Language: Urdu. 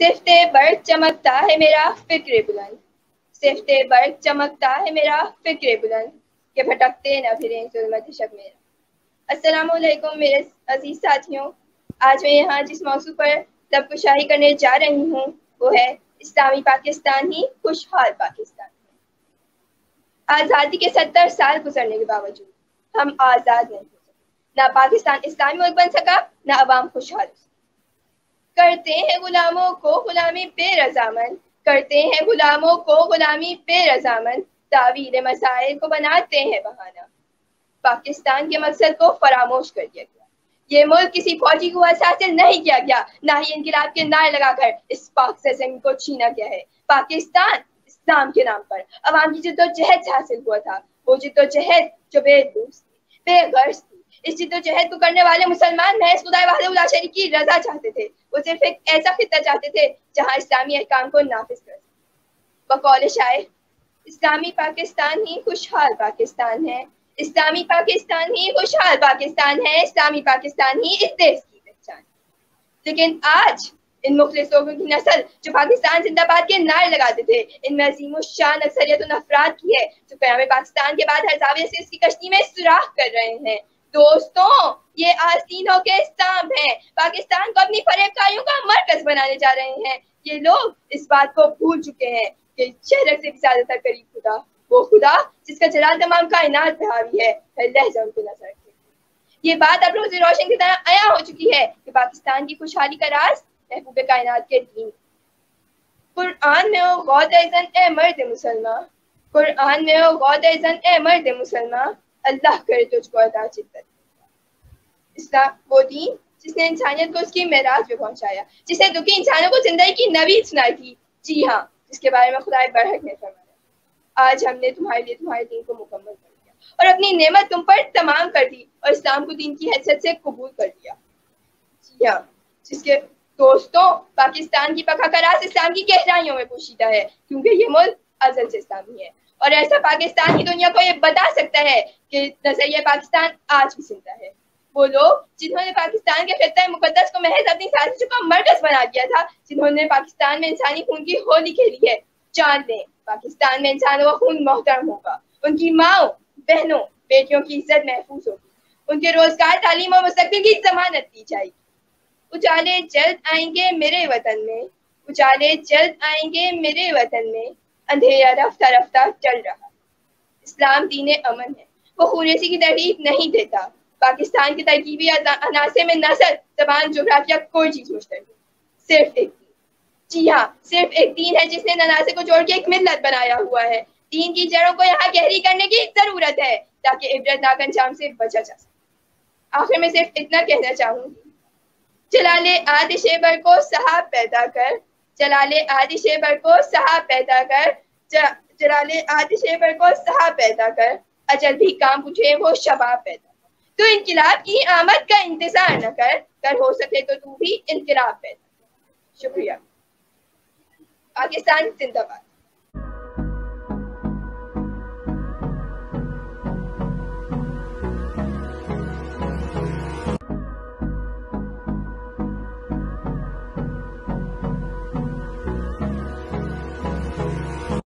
صفت برق چمکتا ہے میرا فکر بلند، صفت برق چمکتا ہے میرا فکر بلند، کہ بھٹکتے نہ پھریں ظلمت شب میرا۔ السلام علیکم میرے عزیز ساتھیوں، آج میں یہاں جس موضوع پر لب کشائی کرنے جا رہی ہوں وہ ہے اسلامی پاکستان ہی خوشحال پاکستان۔ آزادی کے 70 سال گزرنے کے باوجود ہم آزاد نہیں ہو سکے، نہ پاکستان اسلامی ملک بن سکا، نہ عوام خوشحال ہو سکا۔ کرتے ہیں غلاموں کو غلامی پہ رضامند، کرتے ہیں غلاموں کو غلامی پہ رضامند، تعویل مسائل کو بناتے ہیں بہانہ، پاکستان کے مقصد کو فراموش کر دیا گیا۔ یہ ملک کسی فوجی کو حاصل نہیں کیا گیا، نہ ہی انقلاب کے نعرے لگا کر اس پاک سے زمین کو چھینا گیا ہے۔ پاکستان اسلام کے نام پر عوام کی جدوجہد سے حاصل ہوا تھا، وہ جدوجہد جو بے دوست تھی، بے غرض تھی۔ اس جدوجہد کو کرنے والے مسلمان محض خدا وحدہ لا شریک کی رضا چاہتے تھے، وہ صرف ایک ایسا خطہ چاہتے تھے جہاں اسلامی احکام کو نافذ کر سکے۔ بقول شاعر، اسلامی پاکستان ہی خوشحال پاکستان ہے، اسلامی پاکستان ہی خوشحال پاکستان ہے، اسلامی پاکستان ہی اس دیش کی پہچان۔ لیکن آج ان مخلص لوگوں کی نسل جو پاکستان زندہ باد کے نعرے لگاتے تھے، ان میں عظیم الشان اکثریت ان افراد کی ہے جو قیام پاکستان کے بعد ہر زاویے سے اس کی کشتی میں سوراخ کر رہے ہیں۔ دوستوں، یہ آستینوں کے سانپ ہیں، پاکستان کو اپنی فریب کاریوں کا مرکز بنانے جا رہے ہیں۔ یہ لوگ اس بات کو بھول چکے ہیں کہ شہرت سے بھی زیادہ تر قریب خدا، وہ خدا جس کا جلال تمام کائنات پہ حاوی ہے، لہجہ ان کو نظر رکھے۔ یہ بات اب روز روشن کی طرح عیاں ہو چکی ہے کہ پاکستان کی خوشحالی کا راز محبوب کائنات کے دین۔ قرآن میں او غوطہ اذن اے مرد مسلمان، قرآن میں او غوطہ اذن اے مرد مسلمان، اللہ کرے تجھ کو عطا جدت۔ اسلام وہ دین جس نے انسانیت کو اس کی معراج پہ پہنچایا، جس نے دکھی انسانوں کو زندگی کی نوید سنائی تھی، جی ہاں، جس کے بارے میں خدا برحق نے فرمایا، آج ہم نے تمہارے لیے تمہارے دین کو مکمل کر دیا اور اپنی نعمت تم پر تمام کر دی اور اسلام کو دین کی حیثیت سے قبول کر لیا۔ جی ہاں، جس کے دوستوں، پاکستان کی پکا کا راز اسلام کی گہرائیوں میں پوشیدہ ہے، کیونکہ یہ ملک ازل سے اسلامی ہے، اور ایسا پاکستان ہی دنیا کو یہ بتا سکتا ہے کہ نظریہ پاکستان آج بھی زندہ ہے۔ وہ لوگ جنہوں نے پاکستان کے خطہ مقدس کو محض اپنی سازشوں کا مرکز بنا دیا تھا، جنہوں نے پاکستان میں انسانی خون کی ہولی کھیلی ہے، جان لیں پاکستان میں انسانوں کا خون محترم ہوگا، ان کی ماؤں، بہنوں، بیٹیوں کی عزت محفوظ ہوگی، ان کے روزگار، تعلیم اور مستقبل کی ضمانت دی جائے گی۔ اجالے جلد آئیں گے میرے وطن میں، اجالے جلد آئیں گے میرے وطن میں، اندھیرا رفتہ رفتہ چل رہا۔ اسلام دین امن ہے، وہ خونریزی کی ترغیب نہیں دیتا۔ پاکستان کے ترکیبی عناصر میں نسل، زبان، جغرافیہ کوئی چیز مشترک نہیں، صرف ایک دین۔ جی ہاں، صرف ایک دین ہے جس نے ان عناصر کو جوڑ کے ایک ملت بنایا ہوا ہے۔ دین کی جڑوں کو یہاں گہری کرنے کی ضرورت ہے تاکہ عبرتناک انجام سے بچا جا سکے۔ آخر میں صرف اتنا کہنا چاہوں گی، جلالِ آتش بر کو صحاب پیدا کر، جلالِ آتش بر کو صحاب پیدا کر، جلالِ آتش بر کو صحاب پیدا کر، اجل بھی کام پوچھے وہ شباب پیدا کر۔ تو انقلاب کی آمد کا انتظار نہ کر ہو سکے تو بھی انقلاب پیدا کر۔ شکریہ۔ پاکستان زندہ باد۔